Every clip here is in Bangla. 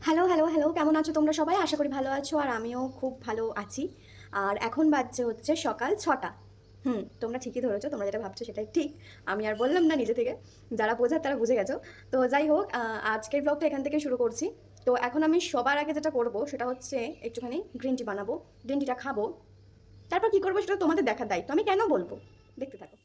Hello, hello, hello. কেমন আছো তোমরা সবাই? আশা করি ভালো আছো আর আমিও খুব ভালো আছি। আর এখন বাজছে হচ্ছে সকাল ৬টা। তোমরা ঠিকই ধরেছো। তোমরা যেটা ভাবছো সেটাই ঠিক। আমি আর বললাম না নিজে থেকে। যারা বোঝার তারা বুঝে গেছো। তো যাই হোক, আজকের ব্লগটা এখান থেকেই শুরু করছি। তো এখন আমি সবার আগে যেটা করব সেটা হচ্ছে একটুখানি গ্রিন টি বানাবো। গ্রিন টিটা খাবো। তারপর কি করবো সেটা তোমাদের দেখার দায়িত্ব। আমি কেন বলবো? দেখতে থাকো।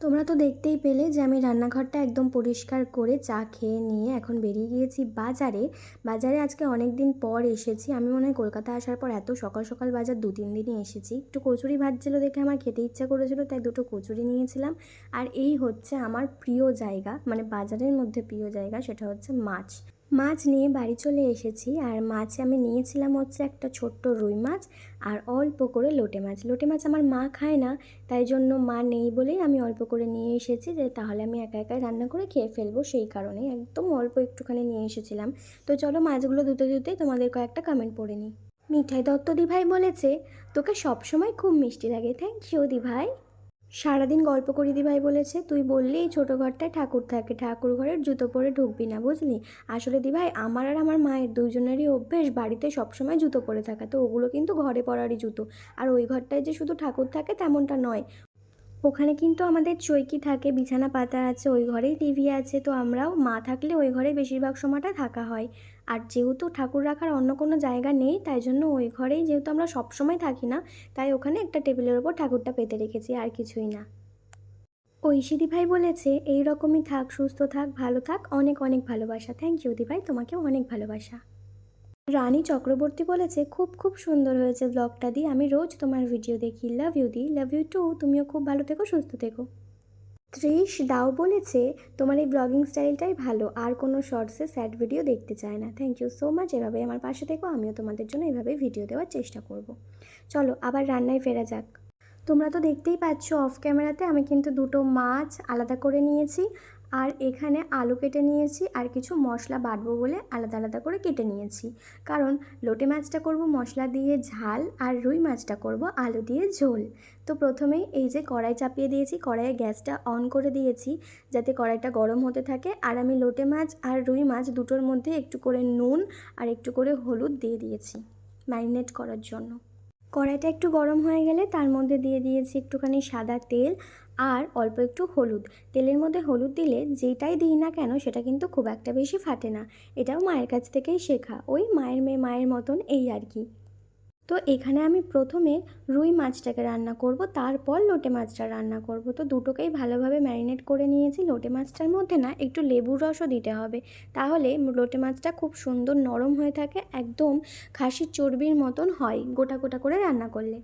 তোমরা তো দেখতেই পেলে যে আমি রান্নাঘরটা একদম পরিষ্কার করে চা খেয়ে নিয়ে এখন বেরিয়ে গিয়েছি বাজারে। বাজারে আজকে অনেক দিন পর এসেছি। আমি মনে হয় কলকাতা আসার পর এত সকাল সকাল বাজার ২-৩ দিনই এসেছি। একটু কচুরি ভাজছিল দেখে আমার খেতে ইচ্ছা করেছিল, তাই দুটো কচুরি নিয়েছিলাম। আর এই হচ্ছে আমার প্রিয় জায়গা, মানে বাজারের মধ্যে প্রিয় জায়গা, সেটা হচ্ছে মাছ। মাছ নিয়ে বাড়ি চলে এসেছি। আর মাছ আমি নিয়েছিলাম হচ্ছে একটা ছোট্ট রুই মাছ আর অল্প করে লোটে মাছ। লোটে মাছ আমার মা খায় না, তাই জন্য মা নেই বলেই আমি অল্প করে নিয়ে এসেছি, যে তাহলে আমি একা একাই রান্না করে খেয়ে ফেলবো, সেই কারণেই একদম অল্প একটুখানি নিয়ে এসেছিলাম। তো চলো মাছগুলো ধুতে ধুতে তোমাদের কয়েকটা কমেন্ট পড়ে নিই। মিঠাই দত্ত দিভাই বলেছে, তোকে সবসময় খুব মিষ্টি লাগে। থ্যাংক ইউ দিভাই। সারাদিন গল্প করি দিভাই বলেছে, তুই বললি এই ছোটো ঘরটায় ঠাকুর থাকে, ঠাকুর ঘরের জুতো পরে ঢুকবি না, বুঝলি? আসলে দিভাই আমার আর আমার মায়ের দুজনেরই অভ্যেস বাড়িতে সবসময় জুতো পরে থাকা, তো ওগুলো কিন্তু ঘরে পরারই জুতো। আর ওই ঘরটায় যে শুধু ঠাকুর থাকে তেমনটা নয়, ওখানে কিন্তু আমাদের চৌকি থাকে, বিছানা পাতা আছে, ওই ঘরেই টিভি আছে। তো আমরাও মা থাকলে ওই ঘরেই বেশিরভাগ সময়টা থাকা হয়। আর যেহেতু ঠাকুর রাখার অন্য কোনো জায়গা নেই, তাই জন্য ওই ঘরেই, যেহেতু আমরা সব সময় থাকি না, তাই ওখানে একটা টেবিলের ওপর ঠাকুরটা পেতে রেখেছি, আর কিছুই না। ঐশী দিভাই বলেছে, এই রকমই থাক, সুস্থ থাক, ভালো থাক, অনেক অনেক ভালোবাসা। থ্যাংক ইউ দিভাই, তোমাকেও অনেক ভালোবাসা। রানী চক্রবর্তী বলেছে, খুব খুব সুন্দর হয়েছে ব্লগটা দি, আমি রোজ তোমার ভিডিও দেখি, লাভ ইউ দি, লাভ ইউ টু, তুমিও খুব ভালো থেকো, সুস্থ থেকো। ত্রিশ দাও বলেছে, তোমার এই ব্লগিং স্টাইলটাই ভালো, আর কোনো শর্টসে স্যাড ভিডিও দেখতে চায় না। থ্যাংক ইউ সো মাচ, এভাবে আমার পাশে থেকো, আমিও তোমাদের জন্য এভাবে ভিডিও দেওয়ার চেষ্টা করব। চলো আবার রান্নায় ফেরা যাক। তোমরা তো দেখতেই পাচ্ছ অফ ক্যামেরাতে আমি কিন্তু দুটো মাছ আলাদা করে নিয়েছি, আর এখানে আলু কেটে নিয়েছি, আর কিছু মশলা বাটবো বলে আলাদা আলাদা করে কেটে নিয়েছি। কারণ লোটে মাছটা করব মশলা দিয়ে ঝাল, আর রুই মাছটা করব আলু দিয়ে ঝোল। তো প্রথমেই এই যে কড়াই চাপিয়ে দিয়েছি, কড়াইয়ে গ্যাসটা অন করে দিয়েছি যাতে কড়াইটা গরম হতে থাকে। আর আমি লোটে মাছ আর রুই মাছ দুটোর মধ্যে একটু করে নুন আর একটু করে হলুদ দিয়ে দিয়েছি ম্যারিনেট করার জন্য। কড়াইটা একটু গরম হয়ে গেলে তার মধ্যে দিয়ে দিয়েছি একটুখানি সাদা তেল আর অল্প একটু হলুদ। তেলের মধ্যে হলুদ দিলে যেটাই দিই না কেন সেটা কিন্তু খুব একটা বেশি ফাটে না। এটাও মায়ের কাছ থেকেই শেখা, ওই মায়ের মেয়ে মায়ের মতন, এই আর কি। তো এখানে আমি প্রথমে রুই মাছটাকে রান্না করব, তারপর লোটে মাছটা রান্না করব। তো দুটোকেই ভালোভাবে ম্যারিনেট করে নিয়েছি। লোটে মাছটার মধ্যে না একটু লেবুর রসও দিতে হবে, তাহলে লোটে মাছটা খুব সুন্দর নরম হয়ে থাকে, একদম খাসির চর্বির মতন হয় গোটা গোটা করে রান্না করলে।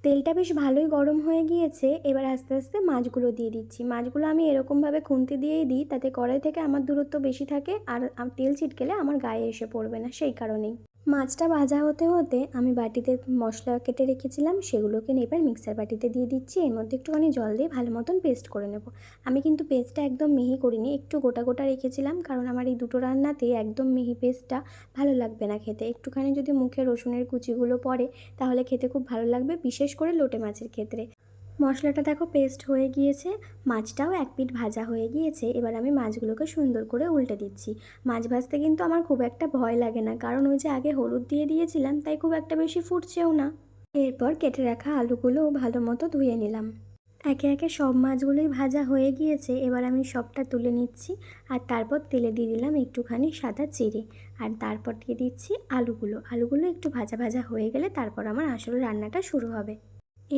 তেলটা বেশ ভালোই গরম হয়ে গিয়েছে, এবার আস্তে আস্তে মাছগুলো দিয়ে দিচ্ছি। মাছগুলো আমি এরকমভাবে খুন্তি দিয়েই দিই, তাতে কড়াই থেকে আমার দূরত্ব বেশি থাকে আর তেল ছিটকেলে আমার গায়ে এসে পড়বে না, সেই কারণেই। মাছটা ভাজা হতে হতে আমি বাটিতে মশলা কেটে রেখেছিলাম, সেগুলোকে এবার মিক্সার বাটিতে দিয়ে দিচ্ছি। এর মধ্যে একটুখানি জল দিয়ে ভালো মতন পেস্ট করে নেব। আমি কিন্তু পেস্টটা একদম মিহি করিনি, একটু গোটা গোটা রেখেছিলাম, কারণ আমার এই দুটো রান্নাতে একদম মিহি পেস্টটা ভালো লাগবে না খেতে। একটুখানি যদি মুখে রসুনের কুচিগুলো পড়ে তাহলে খেতে খুব ভালো লাগবে, বিশেষ করে লোটে মাছের ক্ষেত্রে। মশলাটা দেখো পেস্ট হয়ে গিয়েছে, মাছটাও এক পিঠ ভাজা হয়ে গিয়েছে। এবার আমি মাছগুলোকে সুন্দর করে উল্টে দিচ্ছি। মাছ ভাজতে কিন্তু আমার খুব একটা ভয় লাগে না, কারণ ওই যে আগে হলুদ দিয়ে দিয়েছিলাম, তাই খুব একটা বেশি ফুটছেও না। এরপর কেটে রাখা আলুগুলোও ভালো মতো ধুয়ে নিলাম। একে একে সব মাছগুলোই ভাজা হয়ে গিয়েছে, এবার আমি সবটা তুলে নিচ্ছি। আর তারপর তেলে দিয়ে দিলাম একটুখানি সাদা জিরে, আর তারপর দিয়ে দিচ্ছি আলুগুলো একটু ভাজা ভাজা হয়ে গেলে তারপর আমার আসল রান্নাটা শুরু হবে।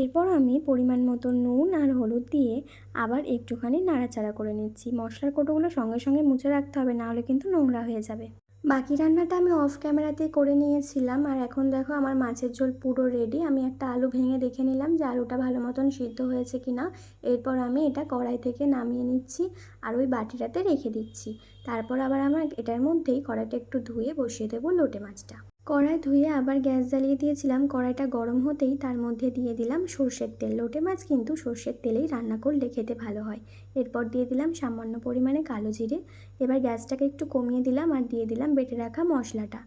এরপর আমি পরিমাণ মতো নুন আর হলুদ দিয়ে আবার একটুখানি নাড়াচাড়া করে নিচ্ছি। মশলার কৌটোগুলো সঙ্গে সঙ্গে মুছে রাখতে হবে, নাহলে কিন্তু নোংরা হয়ে যাবে। বাকি রান্নাটা আমি অফ ক্যামেরাতেই করে নিয়েছিলাম। আর এখন দেখো আমার মাছের ঝোল পুরো রেডি। আমি একটা আলু ভেঙে দেখে নিলাম যে আলুটা ভালো মতন সিদ্ধ হয়েছে কি না। এরপর আমি এটা কড়াই থেকে নামিয়ে নিচ্ছি আর ওই বাটিটাতে রেখে দিচ্ছি। তারপর আবার আমার এটার মধ্যেই কড়াইটা একটু ধুয়ে বসিয়ে দেবো লোটে মাছটা। কড়াই ধুয়ে আবার গ্যাস জ্বালিয়ে দিয়েছিলাম। কড়াইটা গরম হতেই তার মধ্যে দিয়ে দিলাম সর্ষের তেল। লোটে মাছ কিন্তু সর্ষের তেলেই রান্না করলে খেতে ভালো হয়। এরপর দিয়ে দিলাম সামান্য পরিমাণে কালো জিরে। এবার গ্যাসটাকে একটু কমিয়ে দিলাম আর দিয়ে দিলাম বেটে রাখা মশলাটা।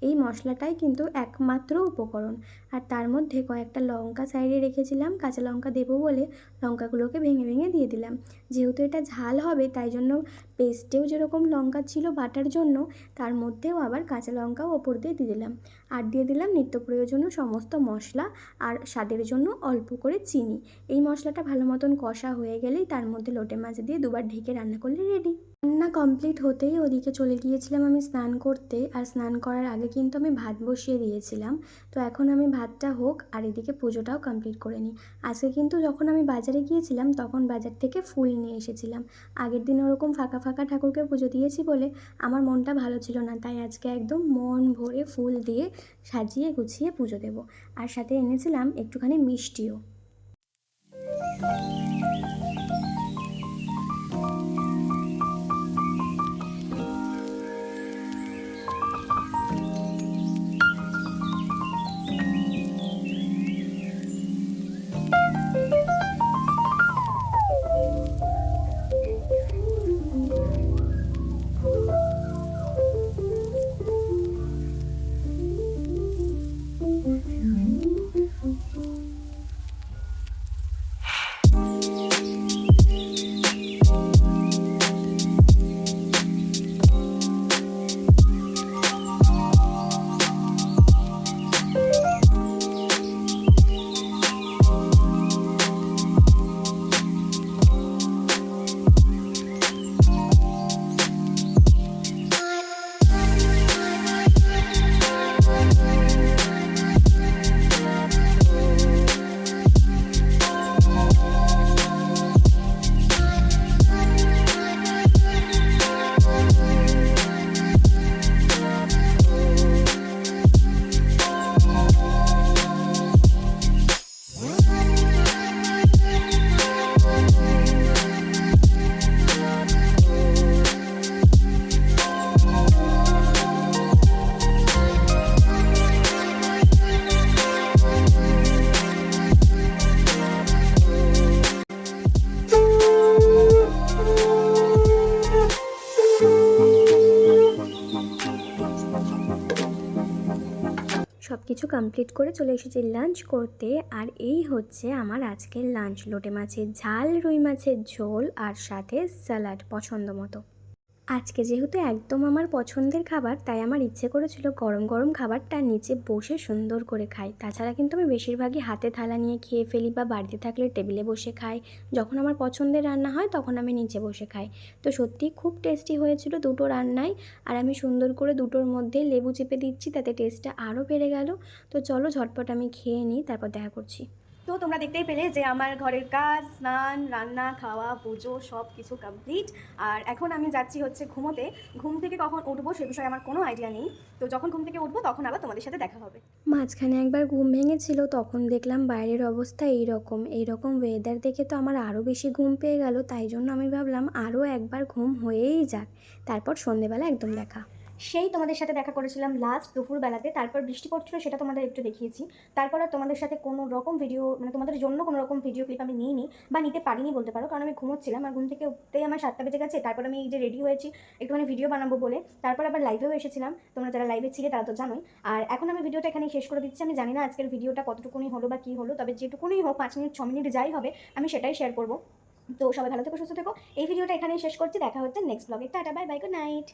এই মশলাটাই কিন্তু একমাত্র উপকরণ। আর তার মধ্যে কয়েকটা লঙ্কা সাইডে রেখেছিলাম, কাঁচা লঙ্কা দেবো বলে লঙ্কাগুলোকে ভেঙে ভেঙে দিয়ে দিলাম। যেহেতু এটা ঝাল হবে, তাই জন্য পেস্টেও যেরকম লঙ্কা ছিল বাটার জন্য, তার মধ্যেও আবার কাঁচা লঙ্কাও ওপর দিয়ে দিয়ে দিলাম। আর দিয়ে দিলাম নিত্য প্রয়োজনীয় সমস্ত মশলা, আর স্বাদের জন্য অল্প করে চিনি। এই মশলাটা ভালো মতন কষা হয়ে গেলেই তার মধ্যে লোটে মাছ দিয়ে দুবার ঢেকে রান্না করলে রেডি। রান্না কমপ্লিট হতেই ওদিকে চলে গিয়েছিলাম আমি স্নান করতে। আর স্নান করার আগে কিন্তু আমি ভাত বসিয়ে দিয়েছিলাম। তো এখন আমি ভাতটা হোক আর এদিকে পুজোটাও কমপ্লিট করে নিই। আজকে কিন্তু যখন আমি বাজারে গিয়েছিলাম তখন বাজার থেকে ফুল নিয়ে এসেছিলাম। আগের দিন ওরকম ফাঁকা ফাঁকা ঠাকুরকে পুজো দিয়েছি বলে আমার মনটা ভালো ছিল না, তাই আজকে একদম মন ভরে ফুল দিয়ে সাজিয়ে গুছিয়ে পুজো দেব। আর সাথে এনেছিলাম একটুখানি মিষ্টিও। সব কিছু কমপ্লিট করে চলে এসেছি লাঞ্চ করতে। আর এই হচ্ছে আমার আজকের লাঞ্চ, লোটে মাছের ঝাল, রুই মাছের ঝোল আর সাথে স্যালাড পছন্দ মতো। আজকে যেহেতু একদম আমার পছন্দের খাবার, তাই আমার ইচ্ছে করেছিল গরম গরম খাবারটা নিচে বসে সুন্দর করে খাই। তাছাড়া কিন্তু আমি বেশিরভাগই হাতে থালা নিয়ে খেয়ে ফেলি বা বাড়িতে থাকলে টেবিলে বসে খাই। যখন আমার পছন্দের রান্না হয় তখন আমি নিচে বসে খাই। তো সত্যিই খুব টেস্টি হয়েছিল দুটো রান্নাই। আর আমি সুন্দর করে দুটোর মধ্যে লেবু চেপে দিচ্ছি, তাতে টেস্টটা আরও বেড়ে গেল। তো চলো ঝটপট আমি খেয়ে নিই, তারপর দেখা করছি। তো তোমরা দেখতেই পেলে যে আমার ঘরের কাজ, স্নান, রান্না, খাওয়া, পুজো সব কিছু কমপ্লিট। আর এখন আমি যাচ্ছি হচ্ছে ঘুমোতে। ঘুম থেকে কখন উঠবো সে বিষয়ে আমার কোনো আইডিয়া নেই। তো যখন ঘুম থেকে উঠবো তখন আবার তোমাদের সাথে দেখা হবে। মাঝখানে একবার ঘুম ভেঙেছিল, তখন দেখলাম বাইরের অবস্থা এইরকম ওয়েদার দেখে তো আমার আরও বেশি ঘুম পেয়ে গেল। তাই জন্য আমি ভাবলাম আরও একবার ঘুম হয়েই যাক, তারপর সন্ধেবেলা একদম দেখা। সেই তোমাদের সাথে দেখা করেছিলাম লাস্ট দুপুরবেলাতে, তারপর বৃষ্টি পড়ছিল সেটা তোমাদের একটু দেখিয়েছি। তারপর আর তোমাদের সাথে কোনো রকম ভিডিও, মানে তোমাদের জন্য কোনো রকম ভিডিও ক্লিপ আমি নিইনি বা নিতে পারিনি বলতে পারো, কারণ আমি ঘুমোচ্ছিলাম। আর ঘুম থেকে উঠতেই আমার 7টা বেজে গেছে। তারপর আমি এই যে রেডি হয়েছি একটুখানি ভিডিও বানাবো বলে, তারপর আবার লাইভেও এসেছিলাম। তোমরা যারা লাইভে ছিলে তারা তো জানোই। আর এখন আমি ভিডিওটা এখানেই শেষ করে দিচ্ছি। আমি জানি না আজকের ভিডিওটা কতটুকুনি হলো বা কী হলো, তবে যেটুকুনি হোক 5 মিনিট 6 মিনিট যাই হবে আমি সেটাই শেয়ার করবো। তো সবাই ভালো থেকো, সুস্থ থেকো। এই ভিডিওটা এখানেই শেষ করছি। দেখা হচ্ছে নেক্সট ব্লগে। Tata, bye bye, good night.